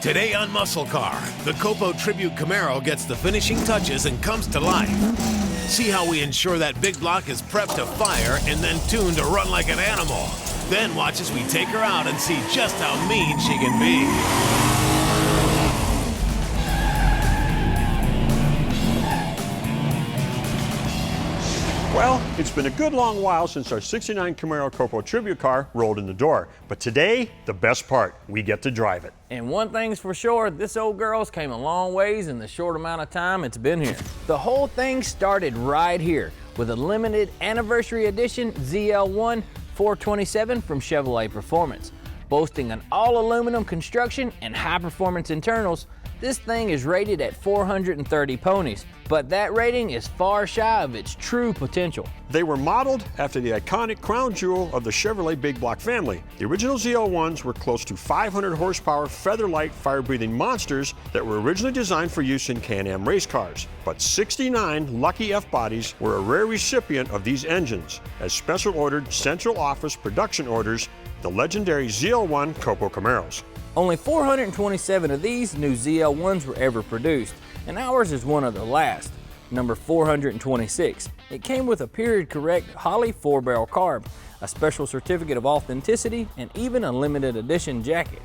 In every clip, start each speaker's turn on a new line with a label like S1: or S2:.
S1: Today on MuscleCar, the COPO Tribute Camaro gets the finishing touches and comes to life. See how we ensure that big block is prepped to fire and then tuned to run like an animal. Then watch as we take her out and see just how mean she can be.
S2: Well, it's been a good long while since our '69 Camaro COPO Tribute car rolled in the door. But today, the best part, we get to drive it.
S3: And one thing's for sure, this old girl's came a long ways in the short amount of time it's been here. The whole thing started right here with a limited anniversary edition ZL1 427 from Chevrolet Performance. Boasting an all-aluminum construction and high-performance internals, this thing is rated at 430 ponies, but that rating is far shy of its true potential.
S2: They were modeled after the iconic crown jewel of the Chevrolet big block family. The original ZL1s were close to 500 horsepower, feather-light, fire-breathing monsters that were originally designed for use in Can-Am race cars. But 69 lucky F-bodies were a rare recipient of these engines, as special ordered central office production orders, the legendary ZL1 COPO Camaros.
S3: Only 427 of these new ZL1s were ever produced, and ours is one of the last, number 426. It came with a period-correct Holley 4-barrel carb, a special certificate of authenticity, and even a limited edition jacket.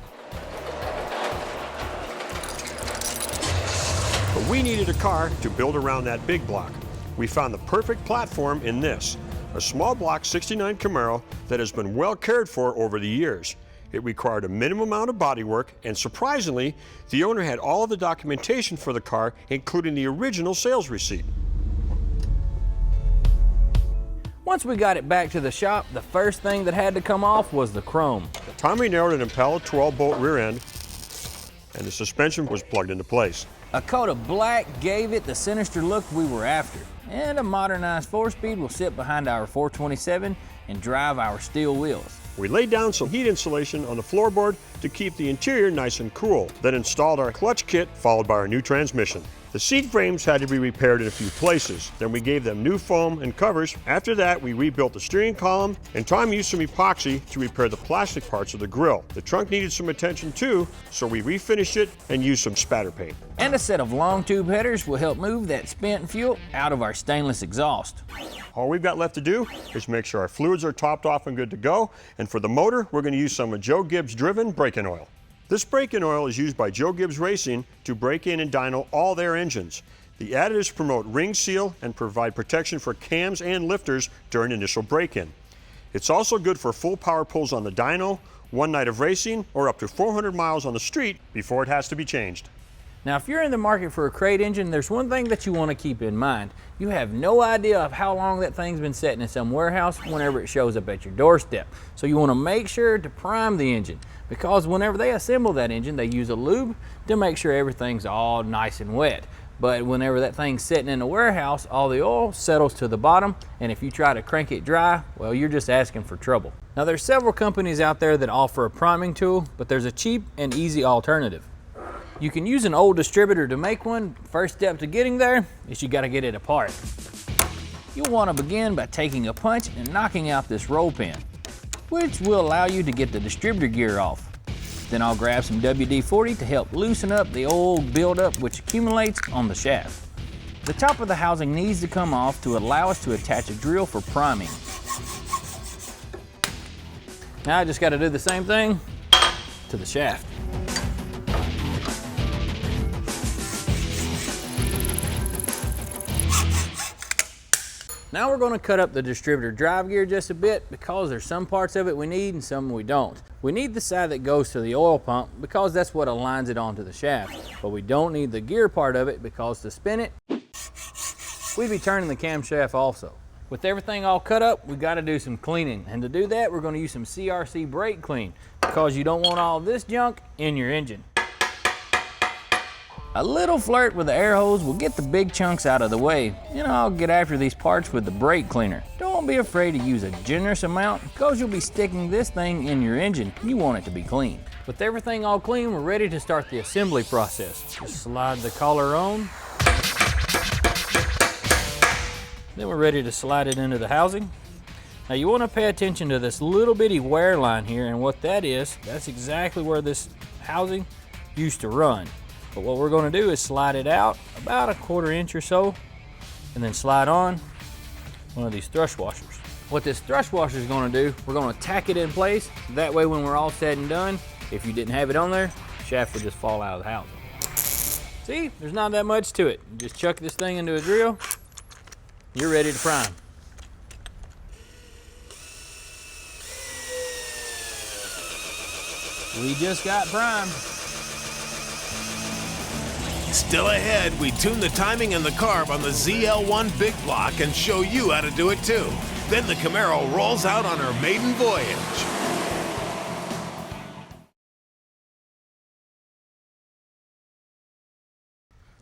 S2: But we needed a car to build around that big block. We found the perfect platform in this, a small block '69 Camaro that has been well cared for over the years. It required a minimum amount of bodywork, and surprisingly, the owner had all of the documentation for the car, including the original sales receipt.
S3: Once we got it back to the shop, the first thing that had to come off was the chrome.
S2: Tommy nailed an Impala 12-bolt rear end, and the suspension was plugged into place.
S3: A coat of black gave it the sinister look we were after, and a modernized 4-speed will sit behind our 427 and drive our steel wheels.
S2: We laid down some heat insulation on the floorboard to keep the interior nice and cool, then installed our clutch kit, followed by our new transmission. The seat frames had to be repaired in a few places. Then we gave them new foam and covers. After that, we rebuilt the steering column, and Tom used some epoxy to repair the plastic parts of the grille. The trunk needed some attention too, so we refinished it and used some spatter paint.
S3: And a set of long tube headers will help move that spent fuel out of our stainless exhaust.
S2: All we've got left to do is make sure our fluids are topped off and good to go. And for the motor, we're going to use some of Joe Gibbs driven braking oil. This braking oil is used by Joe Gibbs Racing to break in and dyno all their engines. The additives promote ring seal and provide protection for cams and lifters during initial break-in. It's also good for full power pulls on the dyno, one night of racing, or up to 400 miles on the street before it has to be changed.
S3: Now, if you're in the market for a crate engine, there's one thing that you want to keep in mind. You have no idea of how long that thing's been sitting in some warehouse whenever it shows up at your doorstep. So you want to make sure to prime the engine, because whenever they assemble that engine, they use a lube to make sure everything's all nice and wet. But whenever that thing's sitting in the warehouse, all the oil settles to the bottom, and if you try to crank it dry, well, you're just asking for trouble. Now, there's several companies out there that offer a priming tool, but there's a cheap and easy alternative. You can use an old distributor to make one. First step to getting there is you gotta get it apart. You'll wanna begin by taking a punch and knocking out this roll pin, which will allow you to get the distributor gear off. Then I'll grab some WD-40 to help loosen up the old buildup which accumulates on the shaft. The top of the housing needs to come off to allow us to attach a drill for priming. Now I just gotta do the same thing to the shaft. Now we're going to cut up the distributor drive gear just a bit, because there's some parts of it we need and some we don't. We need the side that goes to the oil pump because that's what aligns it onto the shaft. But we don't need the gear part of it because to spin it, we'd be turning the camshaft also. With everything all cut up, we've got to do some cleaning. And to do that, we're going to use some CRC brake clean, because you don't want all this junk in your engine. A little flirt with the air hose will get the big chunks out of the way, and I'll get after these parts with the brake cleaner. Don't be afraid to use a generous amount, because you'll be sticking this thing in your engine. You want it to be clean. With everything all clean, we're ready to start the assembly process. Just slide the collar on. Then we're ready to slide it into the housing. Now you want to pay attention to this little bitty wear line here, and what that is, that's exactly where this housing used to run. But what we're gonna do is slide it out about 1/4 inch or so, and then slide on one of these thrust washers. What this thrust washer is gonna do, we're gonna tack it in place. That way when we're all said and done, if you didn't have it on there, the shaft would just fall out of the housing. See, there's not that much to it. You just chuck this thing into a drill, you're ready to prime. We just got primed.
S1: Still ahead, we tune the timing and the carb on the ZL1 big block and show you how to do it too. Then the Camaro rolls out on her maiden voyage.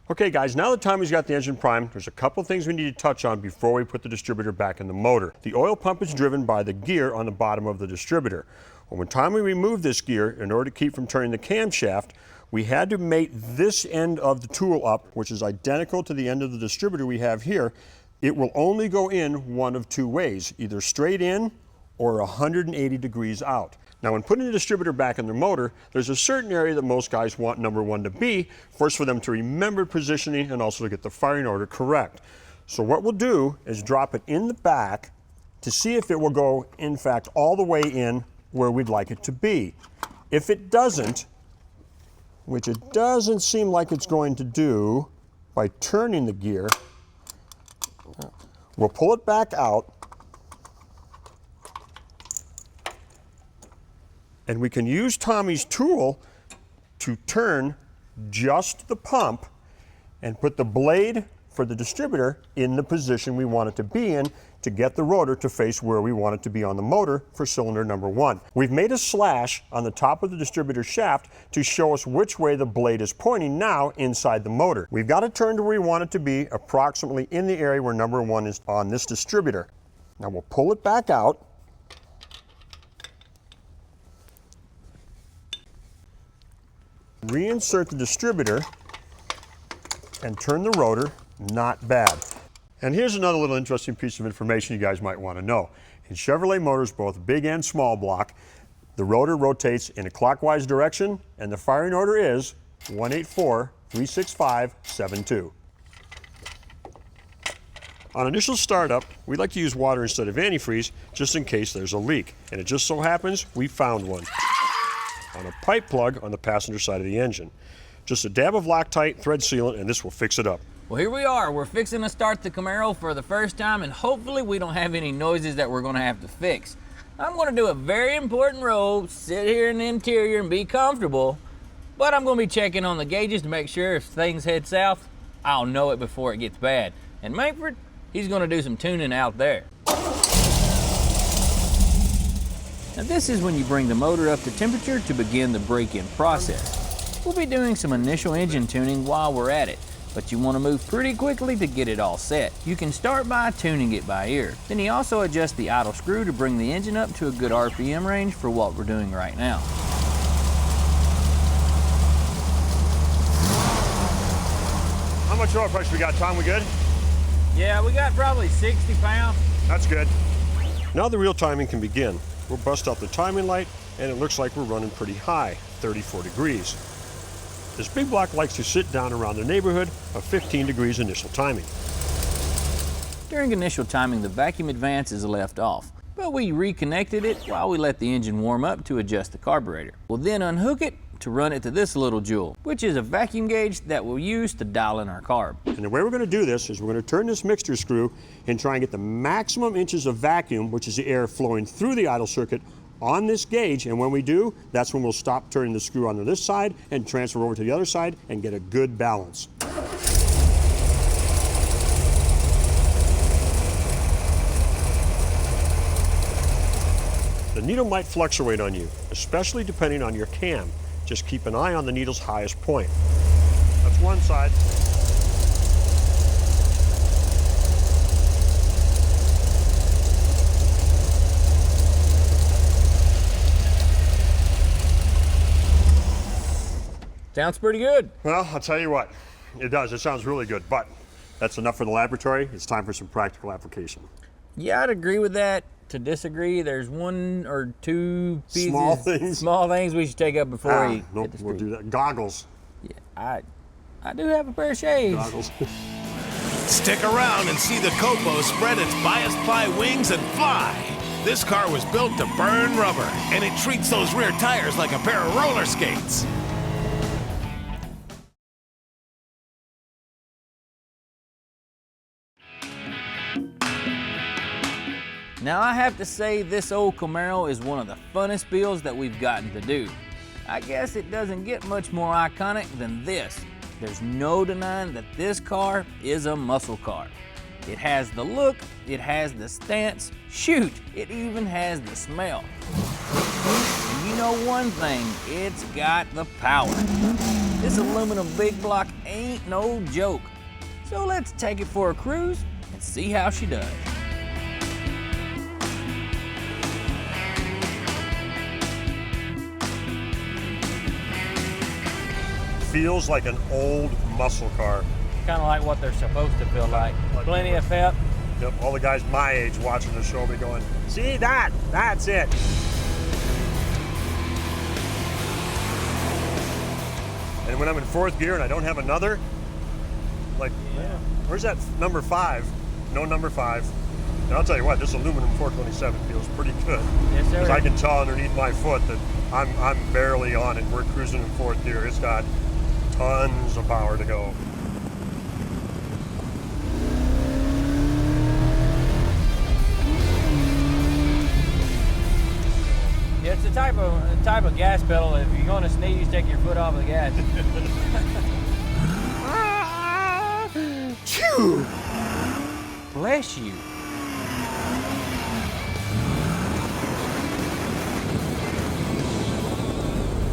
S2: Okay guys, now that Tommy's got the engine primed, there's a couple things we need to touch on before we put the distributor back in the motor. The oil pump is driven by the gear on the bottom of the distributor. Well, when Tommy removed this gear, in order to keep from turning the camshaft, we had to mate this end of the tool up, which is identical to the end of the distributor we have here. It will only go in one of two ways, either straight in or 180 degrees out. Now, when putting the distributor back in their motor, there's a certain area that most guys want number one to be, first for them to remember positioning and also to get the firing order correct. So what we'll do is drop it in the back to see if it will go, in fact, all the way in where we'd like it to be. If it doesn't, which it doesn't seem like it's going to do by turning the gear, we'll pull it back out, and we can use Tommy's tool to turn just the pump and put the blade for the distributor in the position we want it to be in to get the rotor to face where we want it to be on the motor for cylinder number one. We've made a slash on the top of the distributor shaft to show us which way the blade is pointing now inside the motor. We've got it turned to where we want it to be, approximately in the area where number one is on this distributor. Now we'll pull it back out. Reinsert the distributor and turn the rotor. Not bad. And here's another little interesting piece of information you guys might want to know. In Chevrolet motors, both big and small block, the rotor rotates in a clockwise direction, and the firing order is 184, 365, 72. On initial startup, we like to use water instead of antifreeze just in case there's a leak. And it just so happens we found one on a pipe plug on the passenger side of the engine. Just a dab of Loctite, thread sealant, and this will fix it up.
S3: Well, here we are. We're fixing to start the Camaro for the first time, and hopefully we don't have any noises that we're gonna have to fix. I'm gonna do a very important role, sit here in the interior and be comfortable, but I'm gonna be checking on the gauges to make sure if things head south, I'll know it before it gets bad. And Mankford, he's gonna do some tuning out there. Now this is when you bring the motor up to temperature to begin the break-in process. We'll be doing some initial engine tuning while we're at it, but you want to move pretty quickly to get it all set. You can start by tuning it by ear. Then you also adjust the idle screw to bring the engine up to a good RPM range for what we're doing right now.
S2: How much oil pressure we got, Tom? We good?
S3: Yeah, we got probably 60 pounds.
S2: That's good. Now the real timing can begin. We'll bust out the timing light, and it looks like we're running pretty high, 34 degrees. This big block likes to sit down around the neighborhood of 15 degrees initial timing.
S3: During initial timing, the vacuum advance is left off, but we reconnected it while we let the engine warm up to adjust the carburetor. We'll then unhook it to run it to this little jewel, which is a vacuum gauge that we'll use to dial in our carb.
S2: And the way we're going to do this is we're going to turn this mixture screw and try and get the maximum inches of vacuum, which is the air flowing through the idle circuit, on this gauge, and when we do, that's when we'll stop turning the screw onto this side and transfer over to the other side and get a good balance. The needle might fluctuate on you, especially depending on your cam. Just keep an eye on the needle's highest point. That's one side.
S3: Sounds pretty good.
S2: Well, I'll tell you what, it does. It sounds really good, but that's enough for the laboratory. It's time for some practical application.
S3: Yeah, I'd agree with that. to disagree. There's one or two pieces,
S2: small things
S3: we should take up before he
S2: nope,
S3: hit the street.
S2: we'll do that. Goggles.
S3: Yeah, I do have a pair of shades.
S2: Goggles.
S1: Stick around and see the COPO spread its bias ply wings and fly. This car was built to burn rubber, and it treats those rear tires like a pair of roller skates.
S3: Now I have to say this old Camaro is one of the funnest builds that we've gotten to do. I guess it doesn't get much more iconic than this. There's no denying that this car is a muscle car. It has the look, it has the stance, shoot, it even has the smell. And you know one thing, it's got the power. This aluminum big block ain't no joke. So let's take it for a cruise and see how she does.
S2: Feels like an old muscle car.
S3: Kind of like what they're supposed to feel like. Plenty of pep.
S2: Yep, all the guys my age watching the show will be going, see that? That's it. And when I'm in fourth gear and I don't have another, like, where's that number 5? No number 5. And I'll tell you what, this aluminum 427 feels pretty good.
S3: Yes, sir.
S2: Because I can tell underneath my foot that I'm barely on it. We're cruising in fourth gear. It's got tons of power to go.
S3: Yeah, it's the type of gas pedal. If you're going to sneeze, take your foot off of the gas.
S2: Phew!
S3: Bless you.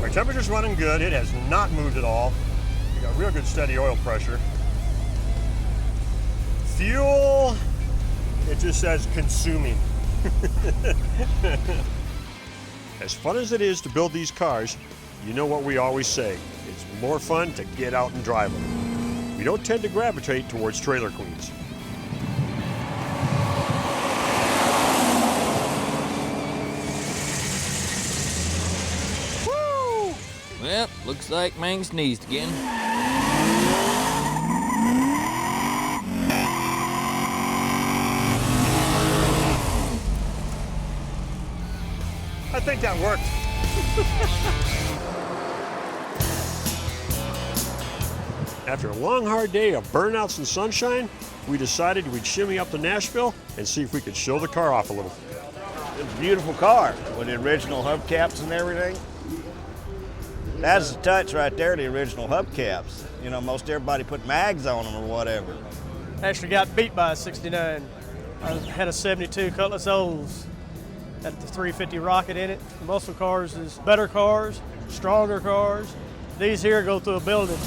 S2: Our temperature's running good. It has not moved at all. We got real good steady oil pressure. Fuel, it just says consuming. As fun as it is to build these cars, you know what we always say. It's more fun to get out and drive them. We don't tend to gravitate towards trailer queens.
S3: Woo! Well, looks like Mang sneezed again.
S2: I think that worked. After a long, hard day of burnouts and sunshine, we decided we'd shimmy up to Nashville and see if we could show the car off a little.
S4: It's a beautiful car with the original hubcaps and everything. That's the touch right there, the original hubcaps. You know, most everybody put mags on them or whatever.
S5: Actually got beat by a 69. I had a 72 Cutlass Olds. Had the 350 Rocket in it. The muscle cars is better cars, stronger cars. These here go through a building.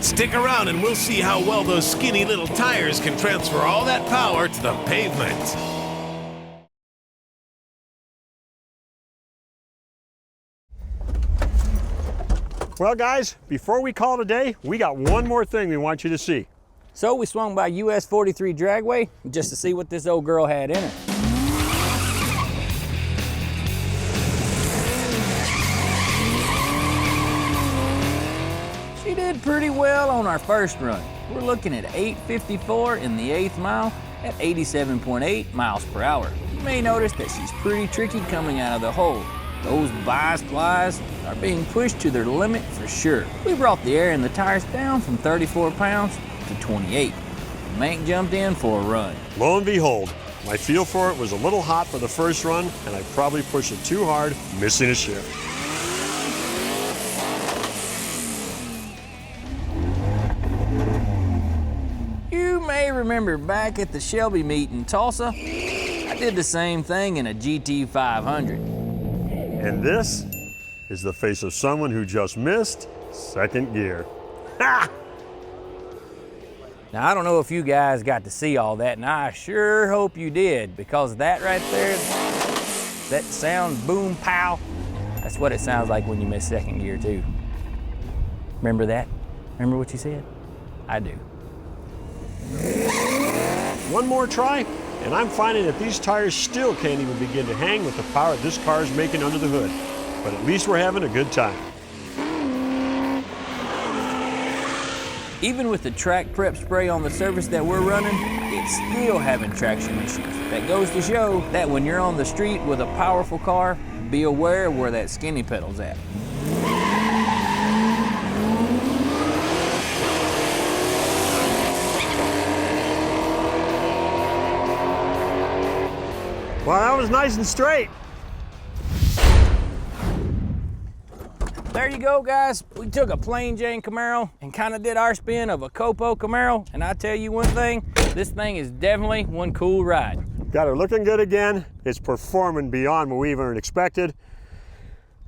S1: Stick around and we'll see how well those skinny little tires can transfer all that power to the pavement.
S2: Well, guys, before we call it a day, we got one more thing we want you to see.
S3: So we swung by US 43 Dragway just to see what this old girl had in her. She did pretty well on our first run. We're looking at 8:54 in the 8th mile at 87.8 miles per hour. You may notice that she's pretty tricky coming out of the hole. Those bias plies are being pushed to their limit for sure. We brought the air in the tires down from 34 pounds to 28. Mank jumped in for a run.
S2: Lo and behold, my feel for it was a little hot for the first run, and I probably pushed it too hard, missing a shift.
S3: You may remember back at the Shelby meet in Tulsa, I did the same thing in a GT 500.
S2: And this is the face of someone who just missed second gear. Ha!
S3: Now, I don't know if you guys got to see all that, and I sure hope you did, because that right there, that sound, boom, pow, that's what it sounds like when you miss second gear, too. Remember that? Remember what you said? I do.
S2: One more try, and I'm finding that these tires still can't even begin to hang with the power this car is making under the hood. But at least we're having a good time.
S3: Even with the track prep spray on the surface that we're running, it's still having traction issues. That goes to show that when you're on the street with a powerful car, be aware of where that skinny pedal's at.
S2: Well, that was nice and straight.
S3: There you go, guys. We took a plain Jane Camaro and kind of did our spin of a COPO Camaro. And I tell you one thing, this thing is definitely one cool ride.
S2: Got her looking good again. It's performing beyond what we even expected.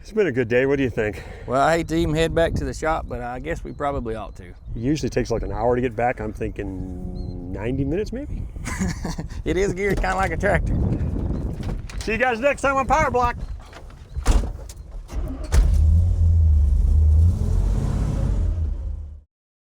S2: It's been a good day. What do you think?
S3: Well, I hate to even head back to the shop, but I guess we probably ought to.
S2: It usually takes like an hour to get back. I'm thinking 90 minutes maybe.
S3: It is geared kind of like a tractor.
S2: See you guys next time on Power Block.